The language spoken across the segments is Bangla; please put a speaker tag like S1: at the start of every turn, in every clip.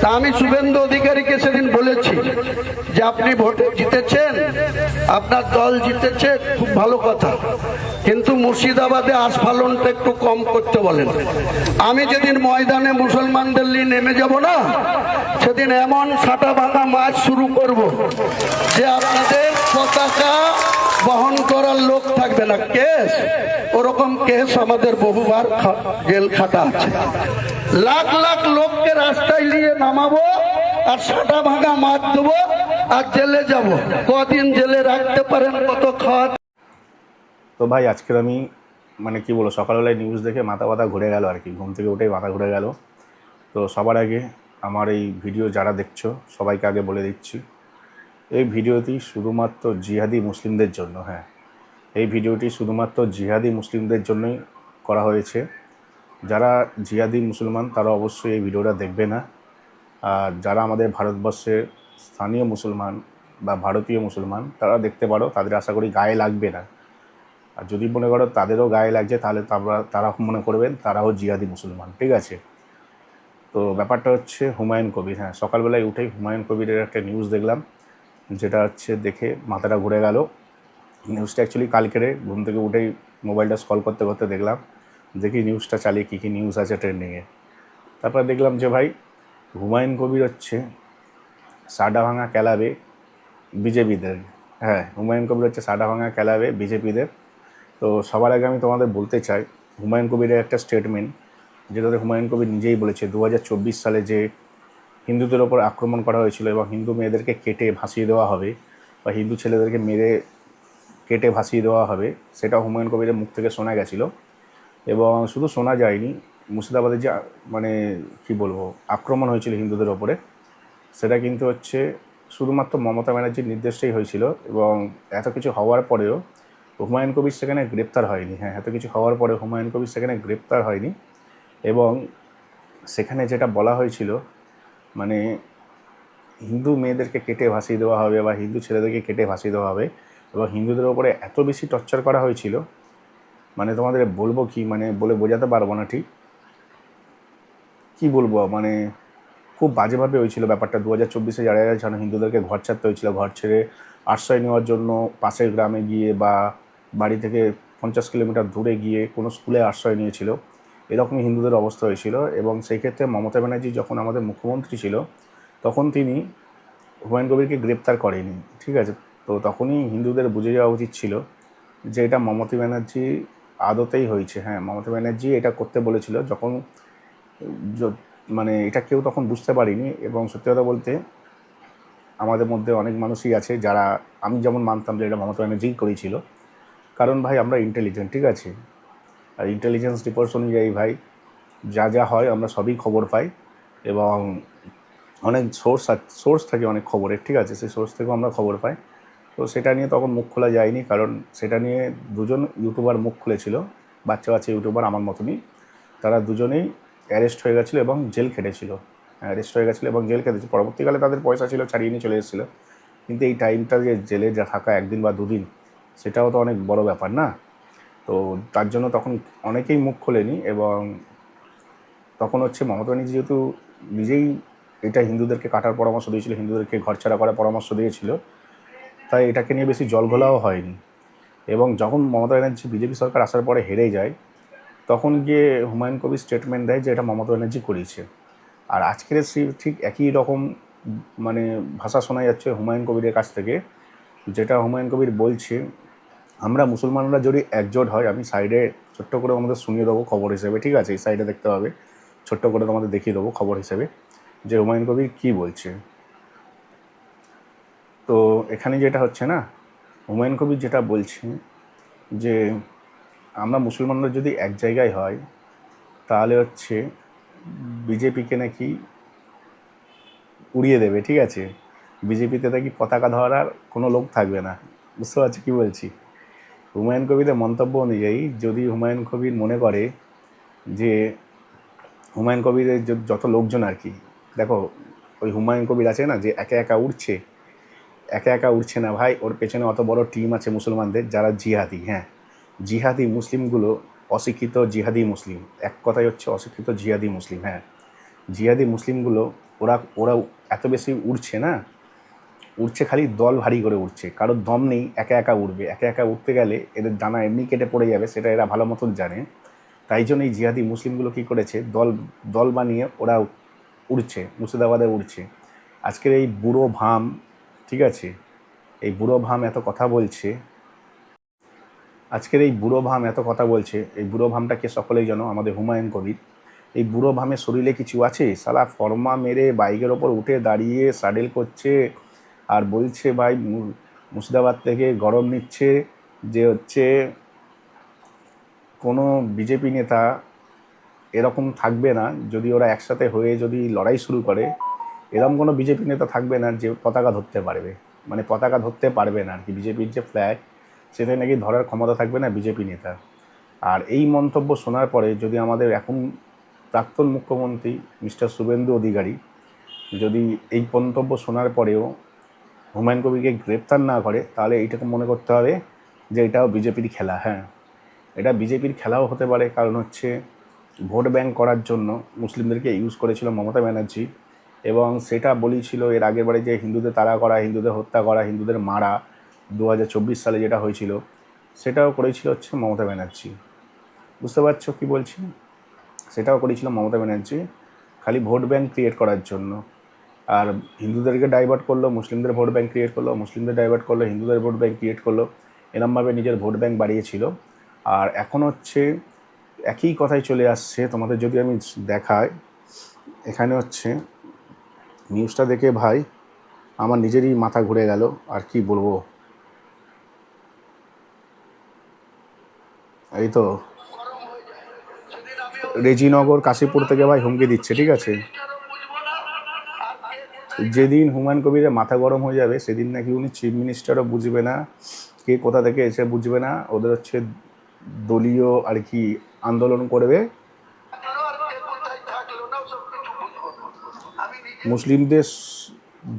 S1: তা আমি শুভেন্দু অধিকারীকে সেদিন বলেছি যে আপনি ভোটে জিতেছেন, আপনার দল জিতেছে, খুব ভালো কথা, কিন্তু মুর্শিদাবাদে আস্ফালনটা একটু কম করতে বলেন। আমি যেদিন ময়দানে মুসলমানদের নিয়ে নেমে যাব না, সেদিন এমন সাটা ভাঙা মাছ শুরু করব যে আপনাদের পতাকা বহন করার লোক থাকবে না। কেস ওরকম কেস আমাদের বহুবার জেল খাটা আছে। লাখ লাখ লোককে রাস্তায় নিয়ে নামাবো আর সাটা ভাঙা মাছ দেবো আর জেলে যাব। কদিন জেলে রাখতে পারেন, কত খাওয়া।
S2: তো ভাই আজকের আমি মানে কি বলবো, সকালবেলায় নিউজ দেখে মাথা ঘুরে গেল আর কি, ঘুম থেকে উঠেই মাথা ঘুরে গেল। তো সবার আগে আমার এই ভিডিও যারা দেখছো সবাইকে আগে বলে দিচ্ছি, এই ভিডিওটি শুধুমাত্র জিহাদি মুসলিমদের জন্য। হ্যাঁ, এই ভিডিওটি শুধুমাত্র জিহাদি মুসলিমদের জন্যই করা হয়েছে। যারা জিহাদি মুসলমান তারা অবশ্যই এই ভিডিওটা দেখবে না। আর যারা আমাদের ভারতবর্ষের স্থানীয় মুসলমান বা ভারতীয় মুসলমান তারা দেখতে পারো, তাদের আশা করি গায়ে লাগবে না। আর যদি মনে করো তাদেরও গায়ে লাগছে, তাহলে তারা মনে করবেন তারাও জিহাদি মুসলমান, ঠিক আছে? তো ব্যাপারটা হচ্ছে হুমায়ুন কবির। হ্যাঁ, সকালবেলায় উঠেই হুমায়ুন কবিরের একটা নিউজ দেখলাম, যেটা হচ্ছে দেখে মাথাটা ঘুরে গেল। নিউজটা অ্যাকচুয়ালি কালকেরে ঘুম থেকে উঠেই মোবাইলটা স্ক্রল করতে করতে দেখলাম, দেখি নিউজটা চালিয়ে কী কী নিউজ আছে ট্রেন্ডিংয়ে। তারপরে দেখলাম যে ভাই হুমায়ুন কবির হচ্ছে সাডা ভাঙা ক্যালাবে বিজেপিদের। হ্যাঁ, হুমায়ুন কবির হচ্ছে সাডা ভাঙা ক্যালাবে বিজেপিদের। তো সবার আগে আমি তোমাদের বলতে চাই হুমায়ুন কবিরের একটা স্টেটমেন্ট, যেটাতে হুমায়ুন কবির নিজেই বলেছে 2024 সালে যে হিন্দুদের ওপর আক্রমণ করা হয়েছিল এবং হিন্দু মেয়েদেরকে কেটে ভাসিয়ে দেওয়া হবে বা হিন্দু ছেলেদেরকে মেরে কেটে ভাসিয়ে দেওয়া হবে, সেটা হুমায়ুন কবিরের মুখ থেকে শোনা গেছিলো। এবং শুধু শোনা যায়নি, মুর্শিদাবাদে যে মানে কি বলবো আক্রমণ হয়েছিল হিন্দুদের ওপরে, সেটা কিন্তু হচ্ছে শুধুমাত্র মমতা ব্যানার্জির নির্দেশেই হয়েছিল। এবং এত কিছু হওয়ার পরেও হুমায়ুন কবির সেখানে গ্রেপ্তার হয়নি। হ্যাঁ, এত কিছু হওয়ার পরে হুমায়ুন কবির সেখানে গ্রেপ্তার হয়নি। এবং সেখানে যেটা বলা হয়েছিল মানে হিন্দু মেয়েদেরকে কেটে ভাসিয়ে দেওয়া হবে বা হিন্দু ছেলেদেরকে কেটে ভাসিয়ে দেওয়া হবে এবং হিন্দুদের ওপরে এত বেশি টর্চার করা হয়েছিল, মানে তোমাদের বলবো কি, মানে বলে বোঝাতে পারবো না ঠিক কী বলবো। মানে খুব বাজেভাবে হয়েছিল ব্যাপারটা। 2024-এ যারা জানো হিন্দুদেরকে ঘর ছাড়তে হয়েছিল, ঘর ছেড়ে আশ্রয় নেওয়ার জন্য পাশের গ্রামে গিয়ে বা বাড়ি থেকে 50 কিলোমিটার দূরে গিয়ে কোনো স্কুলে আশ্রয় নিয়েছিল, এরকমই হিন্দুদের অবস্থা হয়েছিল। এবং সেই ক্ষেত্রে মমতা ব্যানার্জি যখন আমাদের মুখ্যমন্ত্রী ছিল তখন তিনি হুমায়ুন কবিরকে গ্রেপ্তার করেনি, ঠিক আছে? তো তখনই হিন্দুদের বুঝে যাওয়া উচিত ছিল যে এটা মমতা ব্যানার্জি আদতেই হয়েছে। হ্যাঁ, মমতা ব্যানার্জি এটা করতে বলেছিল যখন মানে এটা কেউ তখন বুঝতে পারিনি। এবং সত্যি কথা বলতে আমাদের মধ্যে অনেক মানুষই আছে যারা, আমি যেমন মানতাম যে এটা মমতা ব্যানার্জিই করেছিল, কারণ ভাই আমরা ইন্টেলিজেন্ট, ঠিক আছে? আর ইন্টেলিজেন্স রিপোর্টস অনুযায়ী ভাই যা যা হয় আমরা সবই খবর পাই এবং অনেক সোর্স থাকে অনেক খবরের, ঠিক আছে? সেই সোর্স থেকেও আমরা খবর পাই। তো সেটা নিয়ে তখন মুখ খোলা যায়নি, কারণ সেটা নিয়ে দুজন ইউটিউবার মুখ খুলেছিল, বাচ্চা বাচ্চা ইউটিউবার আমার মতনই। তারা দুজনেই অ্যারেস্ট হয়ে গেছিলো এবং জেল খেটেছিল। অ্যারেস্ট হয়ে গেছিলো এবং জেল খেটেছে। পরবর্তীকালে তাদের পয়সা ছিল, ছাড়িয়ে নিয়ে চলে এসেছিলো। কিন্তু এই টাইমটা যে জেলে যা থাকা একদিন বা দুদিন, সেটাও তো অনেক বড় ব্যাপার না? তো তার জন্য তখন অনেকেই মুখ খোলেনি। এবং তখন হচ্ছে মমতা ব্যানার্জি যেহেতু নিজেই এটা হিন্দুদেরকে কাটার পরামর্শ দিয়েছিল, হিন্দুদেরকে ঘরছাড়া করার পরামর্শ দিয়েছিল, তাই এটাকে নিয়ে বেশি জলঘোলাও হয়নি। এবং যখন মমতা ব্যানার্জি বিজেপি সরকার আসার পরে হেরে যায়, তখন গিয়ে হুমায়ুন কবির স্টেটমেন্ট দেয় যে এটা মমতা ব্যানার্জি করিয়েছে। আর আজকের ঠিক একই রকম মানে ভাষা শোনা যাচ্ছে হুমায়ুন কবিরের কাছ থেকে, যেটা হুমায়ুন কবির বলছে আমরা মুসলমানরা যদি একজোট হয়, আমি সাইডে ছোট্ট করে আমাদের শুনিয়ে দেবো খবর হিসেবে, ঠিক আছে? এই সাইডে দেখতে হবে, ছোট্ট করে তোমাদের দেখিয়ে দেবো খবর হিসেবে যে হুমায়ুন কবির কী বলছে। তো এখানে যেটা হচ্ছে না, হুমায়ুন কবির যেটা বলছে যে আমরা মুসলমানরা যদি এক জায়গায় হয় তাহলে হচ্ছে বিজেপিকে নাকি উড়িয়ে দেবে, ঠিক আছে? বিজেপিতে নাকি পতাকা ধরার কোনো লোক থাকবে না। বুঝতে পারছি কী বলছি? হুমায়ুন কবিরের মন্তব্য অনুযায়ী যদি হুমায়ুন কবির মনে করে যে হুমায়ুন কবিরের যত লোকজন আর কি, দেখো ওই হুমায়ুন কবির আছে না যে একা একা উঠছে, একা একা উঠছে না ভাই, ওর পেছনে অত বড় টিম আছে মুসলমানদের যারা জিহাদি। হ্যাঁ, জিহাদি মুসলিমগুলো অশিক্ষিত জিহাদি মুসলিম, এক কথায় হচ্ছে অশিক্ষিত জিহাদি মুসলিম। হ্যাঁ, জিহাদি মুসলিমগুলো ওরা ওরা এত বেশি উড়ছে না, উড়ছে খালি দল ভারী করে উড়ছে, কারোর দম নেই, একা একা উড়বে। একা একা উঠতে গেলে এদের ডানা এমনি কেটে পড়ে যাবে, সেটা এরা ভালো মতন জানে। তাই জন্য এই জিহাদি মুসলিমগুলো কী করেছে, দল দল বানিয়ে ওরা উড়ছে, মুর্শিদাবাদে উড়ছে। আজকের এই বুড়ো ভাম, ঠিক আছে, এই বুড়ো ভাম এত কথা বলছে, আজকের এই বুড়ো ভাম এত কথা বলছে। এই বুড়ো ভামটাকে সকলেই জানো, আমাদের হুমায়ুন কবির। এই বুড়ো ভামের শরীরে কিছু আছে? সালা ফর্মা মেরে বাইকের ওপর উঠে দাঁড়িয়ে স্যাডেল করছে আর বলছে ভাই মুর্শিদাবাদ থেকে গরম নিচ্ছে, যে হচ্ছে কোনো বিজেপি নেতা এরকম থাকবে না, যদি ওরা একসাথে হয়ে যদি লড়াই শুরু করে, এরকম কোনো বিজেপি নেতা থাকবে না যে পতাকা ধরতে পারবে, মানে পতাকা ধরতে পারবে না আর কি। বিজেপির যে ফ্ল্যাগ, সেটা নাকি ধরার ক্ষমতা থাকবে না বিজেপি নেতা। আর এই মন্তব্য শোনার পরে যদি আমাদের এখন প্রাক্তন মুখ্যমন্ত্রী মিস্টার শুভেন্দু অধিকারী যদি এই মন্তব্য শোনার পরেও হুমায়ুন কবিরকে গ্রেপ্তার না করে, তাহলে এইটাকে মনে করতে হবে যে এটাও বিজেপির খেলা। হ্যাঁ, এটা বিজেপির খেলাও হতে পারে, কারণ হচ্ছে ভোট ব্যাংক করার জন্য মুসলিমদেরকে ইউজ করেছিল মমতা ব্যানার্জি, এবং সেটা বলেছিল এর আগের বারে যে হিন্দুদের তাড়া করা, হিন্দুদের হত্যা করা, হিন্দুদের মারা 2024 সালে যেটা হয়েছিল, সেটাও করেছিল হচ্ছে মমতা ব্যানার্জি। বুঝতে পারছো কী বলছি? সেটাও করেছিল মমতা ব্যানার্জি খালি ভোট ব্যাংক ক্রিয়েট করার জন্য। আর হিন্দুদেরকে ডাইভার্ট করলো, মুসলিমদের ভোট ব্যাংক ক্রিয়েট করলো, মুসলিমদের ডাইভার্ট করলো, হিন্দুদের ভোট ব্যাংক ক্রিয়েট করলো, এরমভাবে নিজের ভোট ব্যাংক বাড়িয়েছিল। আর এখন হচ্ছে একই কথাই চলে আসছে। তোমাদের যদি আমি দেখাই, এখানে হচ্ছে নিউজটা দেখে ভাই আমার নিজেরই মাথা ঘুরে গেল, আর কি বলবো। এই তো রেজিনগর কাশীপুর থেকে ভাই হুমকি দিচ্ছে, ঠিক আছে। যেদিন হুমায়ুন কবিরের মাথা গরম হয়ে যাবে, সেদিন নাকি উনি চিফ মিনিস্টারও বুঝবে না, কে কোথা থেকে এসে বুঝবে না। ওদের হচ্ছে দলীয় আর কি আন্দোলন করবে, মুসলিমদের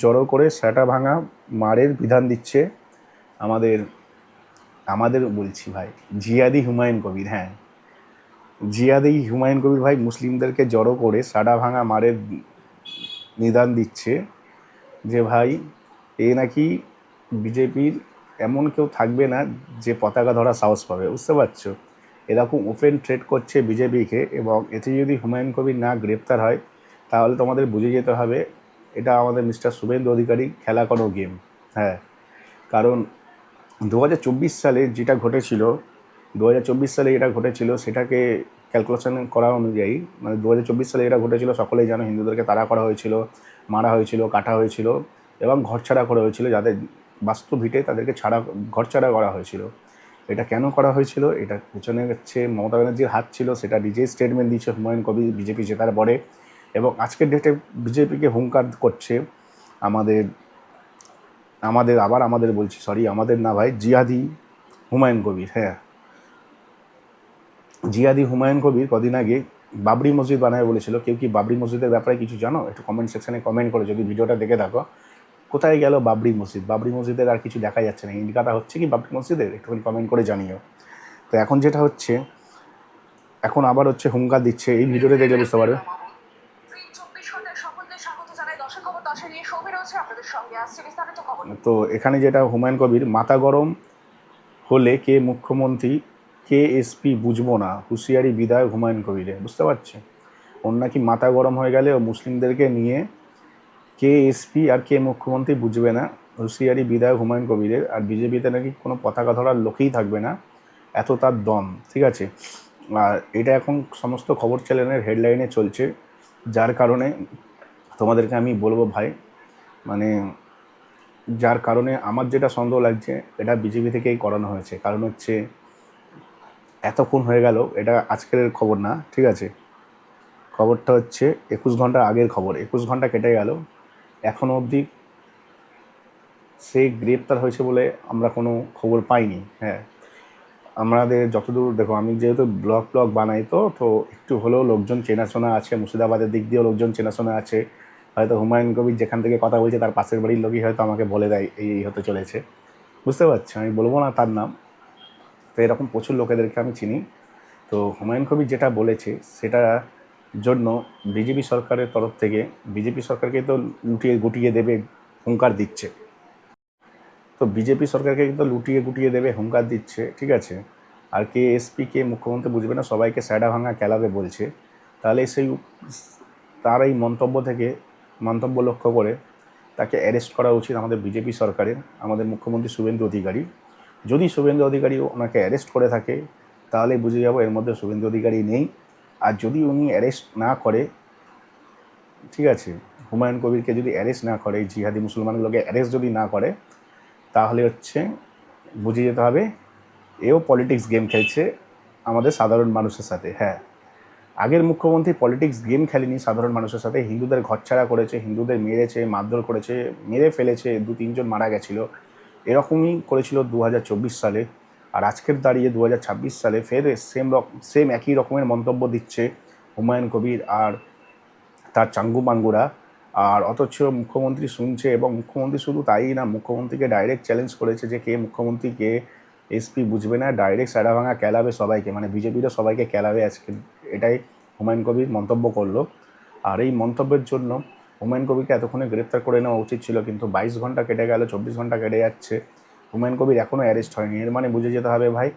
S2: জড়ো করে স্যাটা ভাঙা মারের বিধান দিচ্ছে আমাদের আমাদের বলছি ভাই জিয়াদি হুমায়ুন কবির। হ্যাঁ, জিয়াদি হুমায়ুন কবির ভাই মুসলিমদেরকে জড়ো করে সাডা ভাঙা মারের নিদান দিচ্ছে যে ভাই এ নাকি বিজেপির এমন কেউ থাকবে না যে পতাকা ধরা সাহস পাবে। বুঝতে পারছো? এরকম ওপেন থ্রেট করছে বিজেপিকে, এবং এতে যদি হুমায়ুন কবির না গ্রেপ্তার হয়, তাহলে তোমাদের বুঝে যেতে হবে এটা আমাদের মিস্টার শুভেন্দু অধিকারী খেলা কোনো গেম। হ্যাঁ, কারণ 2024 সালে যেটা ঘটেছিল, 2024 সালে যেটা ঘটেছিল সেটাকে ক্যালকুলেশন করা অনুযায়ী, মানে 2024 সালে যেটা ঘটেছিল সকলেই জানো, হিন্দুদেরকে তাড়া করা হয়েছিল, মারা হয়েছিল, কাটা হয়েছিল, এবং ঘরছাড়া করা হয়েছিল। যাদের বাস্তু ভিটে তাদেরকে ঘরছাড়া করা হয়েছিল। এটা কেন করা হয়েছিল? এটা পেছনে হচ্ছে মমতা ব্যানার্জির হাত ছিল, সেটা নিজেই স্টেটমেন্ট দিয়েছে হুমায়ুন কবির বিজেপি জেতার পরে। এবং আজকের ডেটে বিজেপিকে হুঙ্কার করছে আমাদের বলছি, সরি আমাদের না ভাই, জিহাদি হুমায়ুন কবির। হ্যাঁ, জিহাদি হুমায়ুন কবির কদিন আগে বাবরি মসজিদ বানায় বলেছিল। কেউ কি বাবরি মসজিদের ব্যাপারে কিছু জানো? একটু কমেন্ট সেকশানে কমেন্ট করে, যদি ভিডিওটা দেখে থাকো। কোথায় গেল বাবরি মসজিদ? বাবরি মসজিদের আর কিছু দেখা যাচ্ছে না। ইন্ডিকাটা হচ্ছে কি বাবরি মসজিদের? একটুখানি কমেন্ট করে জানিও। তো এখন যেটা হচ্ছে, এখন আবার হচ্ছে হুঙ্কার দিচ্ছে, এই ভিডিওটা দেখলে বুঝতে পারবে। তো এখানে যেটা হুমায়ুন কবির মাথা গরম হলে কে মুখ্যমন্ত্রী কে এসপি বুঝবো না, হুঁশিয়ারি বিধায়ক হুমায়ুন কবিরে। বুঝতে পারছে? ওর নাকি মাথা গরম হয়ে গেলে ও মুসলিমদেরকে নিয়ে কে এসপি আর কে মুখ্যমন্ত্রী বুঝবে না, হুঁশিয়ারি বিধায়ক হুমায়ুন কবিরের। আর বিজেপিতে নাকি কোনো পতাকা ধরার লোকেই থাকবে না, এত তার দম। ঠিক আছে, আর এটা এখন সমস্ত খবর চ্যানেলের হেডলাইনে চলছে, যার কারণে তোমাদেরকে আমি বলবো ভাই, মানে যার কারণে আমার যেটা সন্দেহ লাগছে এটা বিজেপি থেকেই করানো হয়েছে। কারণ হচ্ছে এতক্ষণ হয়ে গেল, এটা আজকের খবর না, ঠিক আছে, খবরটা হচ্ছে 21 ঘন্টা আগের খবর। 21 ঘন্টা কেটে গেল, এখনও অবধি সে গ্রেপ্তার হয়েছে বলে আমরা কোনো খবর পাইনি। হ্যাঁ, আমাদের যতদূর দেখো, আমি যেহেতু ব্লগ বানাই, তো একটু হলেও লোকজন চেনাশোনা আছে, মুর্শিদাবাদের দিক দিয়েও লোকজন চেনাশোনা আছে। হয়তো হুমায়ুন কবির যেখান থেকে কথা বলছে তার পাশের বাড়ির লোকই হয়তো আমাকে বলে দেয় এই হতে চলেছে। বুঝতে পারছি, আমি বলবো না তার নাম। তো এরকম প্রচুর লোকেদেরকে আমি চিনি। তো হুমায়ুন কবির যেটা বলেছে সেটা জন্য বিজেপি সরকারের তরফ থেকে বিজেপি সরকারকে তো লুটিয়ে গুটিয়ে দেবে হুঙ্কার দিচ্ছে। তো বিজেপি সরকারকে কিন্তু লুটিয়ে গুটিয়ে দেবে হুঙ্কার দিচ্ছে, ঠিক আছে। আর কে এসপি কে মুখ্যমন্ত্রী বুঝবে না, সবাইকে স্যাডা ভাঙা খেলাবে বলছে। তাহলে সেই তার এই মন্তব্য লক্ষ্য করে তাকে অ্যারেস্ট করা উচিত আমাদের বিজেপি সরকারের, আমাদের মুখ্যমন্ত্রী শুভেন্দু অধিকারী। যদি শুভেন্দু অধিকারী ওনাকে অ্যারেস্ট করে থাকে তাহলে বুঝে যাব এর মধ্যে শুভেন্দু অধিকারী নেই। আর যদি উনি অ্যারেস্ট না করে, ঠিক আছে, হুমায়ুন কবিরকে যদি অ্যারেস্ট না করে, জিহাদি মুসলমানগুলোকে অ্যারেস্ট যদি না করে, তাহলে বুঝে যেতে হবে এও পলিটিক্স গেম খেলছে আমাদের সাধারণ মানুষের সাথে। হ্যাঁ, আগের মুখ্যমন্ত্রী পলিটিক্স গেম খেলেনি সাধারণ মানুষের সাথে, হিন্দুদের ঘরছাড়া করেছে, হিন্দুদের মেরেছে, মারধর করেছে, মেরে ফেলেছে, 2-3 জন মারা গেছিল, এরকমই করেছিল 2024 সালে। আর আজকের দাঁড়িয়ে 2026 সালে ফের সেম একই রকমের মন্তব্য দিচ্ছে হুমায়ুন কবির আর তার চাঙ্গু পাঙ্গুরা। আর অথচ মুখ্যমন্ত্রী শুনছে, এবং মুখ্যমন্ত্রী শুধু তাই না, মুখ্যমন্ত্রীকে ডাইরেক্ট চ্যালেঞ্জ করেছে যে কে মুখ্যমন্ত্রী কে এসপি বুঝবে না, ডাইরেক্ট সাড়া ভাঙা ক্যালাবে সবাইকে, মানে বিজেপিরও সবাইকে ক্যালাবে আজকে, এটাই হুমায়ুন কবির মন্তব্য করলো। আর এই মন্তব্যের জন্য হুমায়ুন কবিরকে এতক্ষণে গ্রেপ্তার করে নেওয়া উচিত ছিল, কিন্তু 22 ঘন্টা কেটে গেল, 24 ঘন্টা কেটে যাচ্ছে, হুমায়ুন কবির এখনও অ্যারেস্ট হয়নি। এর মানে বুঝে যেতে হবে ভাই,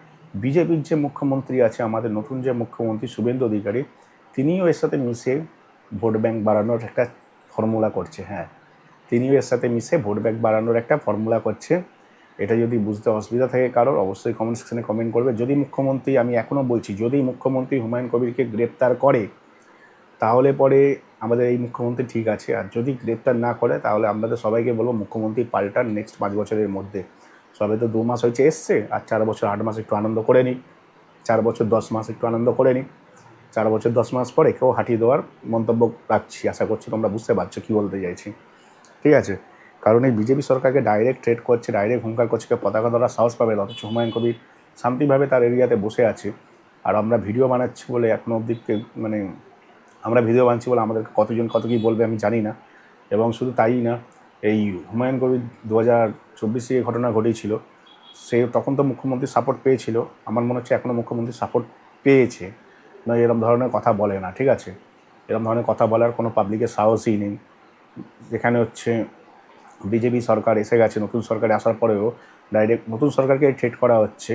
S2: বিজেপির যে মুখ্যমন্ত্রী আছে, আমাদের নতুন যে মুখ্যমন্ত্রী শুভেন্দু অধিকারী, তিনিও এর সাথে মিশে ভোট ব্যাঙ্ক বাড়ানোর একটা ফর্মুলা করছে। হ্যাঁ, তিনিও এর সাথে মিশে ভোট ব্যাঙ্ক বাড়ানোর একটা ফর্মুলা করছে। এটা যদি বুঝতে অসুবিধা থাকে কারোর, অবশ্যই কমেন্ট সেকশনে কমেন্ট করবে। যদি মুখ্যমন্ত্রী, আমি এখনও বলছি, যদি মুখ্যমন্ত্রী হুমায়ুন কবিরকে গ্রেপ্তার করে তাহলে পরে আমাদের এই মুখ্যমন্ত্রী ঠিক আছে, আর যদি গ্রেপ্তার না করে তাহলে আমাদের সবাইকে বলবো মুখ্যমন্ত্রী পাল্টান নেক্সট 5 বছরের মধ্যে। সবে তো 2 মাস হয়েছে এসছে, আর 4 বছর 8 মাস একটু আনন্দ করে নিই, 4 বছর 10 মাস একটু আনন্দ করে নিই, 4 বছর 10 মাস পরে কেউ হাঁটিয়ে দেওয়ার মন্তব্য রাখছি। আশা করছি তোমরা বুঝতে পারছো কী বলতে চাইছি, ঠিক আছে। কারণ এই বিজেপি সরকারকে ডাইরেক্ট থ্রেট করছে, ডাইরেক্ট হুঙ্কার করছে, কেউ পতাকা ধরার সাহস পাবে না, অথচ হুমায়ুন কবির শান্তিভাবে তার এরিয়াতে বসে আছে। আর আমরা ভিডিও বানাচ্ছি বলে এখনও অবধি মানে আমরা ভিডিও বানাচ্ছি বলে আমাদের কতজন কত কী বলবে আমি জানি না। এবং শুধু তাই না, এই হুমায়ুন কবির 2024 ঘটনা ঘটেছিল, সে তখন তো মুখ্যমন্ত্রীর সাপোর্ট পেয়েছিল, আমার মনে হচ্ছে এখনও মুখ্যমন্ত্রীর সাপোর্ট পেয়েছে, না এরকম ধরনের কথা বলে না, ঠিক আছে। এরকম ধরনের কথা বলার কোনো পাবলিকের সাহসই নেই। যেখানে বিজেপি সরকার এসে গেছে, নতুন সরকারে আসার পরেও ডাইরেক্ট নতুন সরকারকে থ্রেট করা হচ্ছে,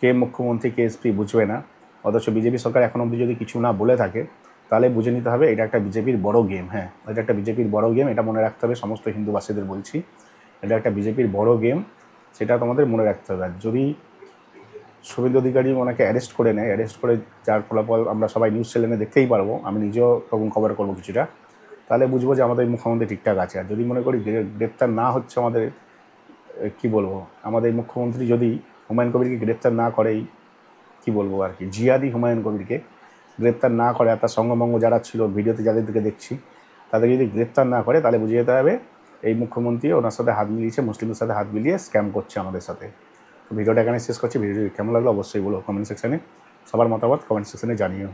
S2: কে মুখ্যমন্ত্রী কে এসপি বুঝবে না। অথচ বিজেপি সরকার এখন অবধি যদি কিছু না বলে থাকে তাহলে বুঝে নিতে হবে এটা একটা বিজেপির বড় গেম। হ্যাঁ, এটা একটা বিজেপির বড় গেম, এটা মনে রাখতে হবে। সমস্ত হিন্দুবাসীদের বলছি, এটা একটা বিজেপির বড় গেম, সেটা তোমাদের মনে রাখতে হবে। আর যদি শুভেন্দু অধিকারী ওনাকে অ্যারেস্ট করে নেয়, অ্যারেস্ট করে যার ফলাফল আমরা সবাই নিউজ চ্যানেলে দেখতেই পারবো, আমি নিজেও তখন কভার করবো কিছুটা, তাহলে বুঝবো যে আমাদের মুখ্যমন্ত্রী ঠিকঠাক আছে। আর যদি মনে করি গ্রেপ্তার না হচ্ছে আমাদের, কি বলবো, আমাদের মুখ্যমন্ত্রী যদি হুমায়ুন কবিরকে গ্রেপ্তার না করেই, কি বলবো আর কি, জিহাদি হুমায়ুন কবিরকে গ্রেপ্তার না করে, আর তার সঙ্গমঙ্গ যারা ছিল ভিডিওতে যাদের দিকে দেখছি তাদের যদি গ্রেপ্তার না করে, তাহলে বুঝে যেতে হবে এই মুখ্যমন্ত্রী ওনার সাথে হাত মিলিয়েছে, মুসলিমদের সাথে হাত মিলিয়ে স্ক্যাম করছে আমাদের সাথে। তো ভিডিওটা এখানে শেষ করছি। ভিডিওটি কেমন লাগলো অবশ্যই বলো কমেন্ট সেকশনে, সবার মতামত কমেন্ট সেকশনে জানিও।